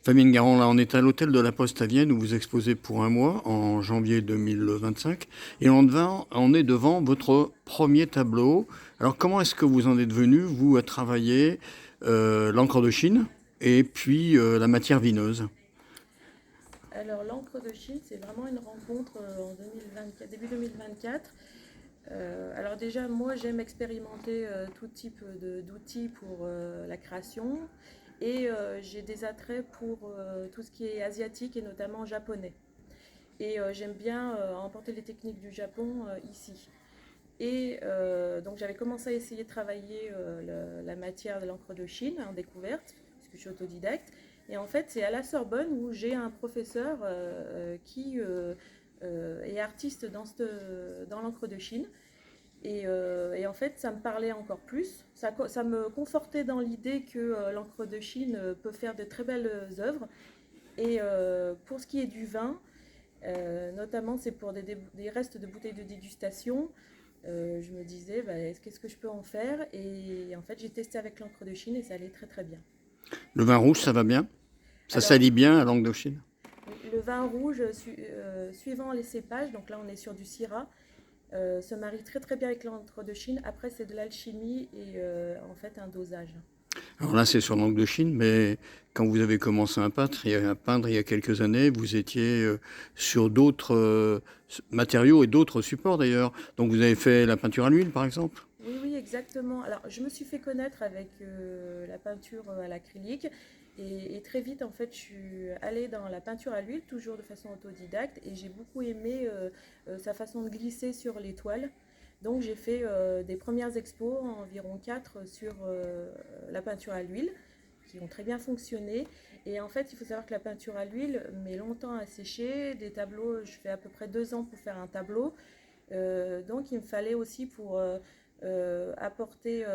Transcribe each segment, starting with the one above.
Fabienne Garand, là, on est à l'hôtel de la Poste à Vienne où vous exposez pour un mois en janvier 2025 et on est devant votre premier tableau. Alors comment est-ce que vous en êtes venu, vous, à travailler l'encre de Chine et puis la matière vineuse? Alors l'encre de Chine, c'est vraiment une rencontre en 2024, début 2024. Alors déjà, moi j'aime expérimenter tout type d'outils pour la création et j'ai des attraits pour tout ce qui est asiatique et notamment japonais. Et j'aime bien emporter les techniques du Japon ici. Et donc j'avais commencé à essayer de travailler la matière de l'encre de Chine en découverte, puisque je suis autodidacte. Et en fait, c'est à la Sorbonne où j'ai un professeur qui est artiste dans l'encre de Chine. Et en fait, ça me parlait encore plus. Ça me confortait dans l'idée que l'encre de Chine peut faire de très belles œuvres. Et pour ce qui est du vin, notamment c'est pour des restes de bouteilles de dégustation. Je me disais, bah, qu'est-ce que je peux en faire? Et en fait, j'ai testé avec l'encre de Chine et ça allait très très bien. Le vin rouge, ça va bien? Ça Alors, s'allie bien à l'encre de Chine? le vin rouge, suivant les cépages, donc là on est sur du Syrah, se marie très très bien avec l'encre de Chine. Après, c'est de l'alchimie et en fait un dosage. Alors là, c'est sur l'encre de Chine, mais quand vous avez commencé à peindre il y a quelques années, vous étiez sur d'autres matériaux et d'autres supports d'ailleurs. Donc vous avez fait la peinture à l'huile, par exemple? Oui, oui, exactement. Alors, je me suis fait connaître avec la peinture à l'acrylique et très vite, en fait, je suis allée dans la peinture à l'huile, toujours de façon autodidacte, et j'ai beaucoup aimé sa façon de glisser sur les toiles. Donc, j'ai fait des premières expos, environ 4, sur la peinture à l'huile, qui ont très bien fonctionné. Et en fait, il faut savoir que la peinture à l'huile met longtemps à sécher. Des tableaux, je fais à peu près 2 ans pour faire un tableau. Donc, il me fallait aussi pour apporter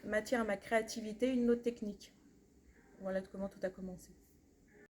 matière à ma créativité, une autre technique. Voilà comment tout a commencé.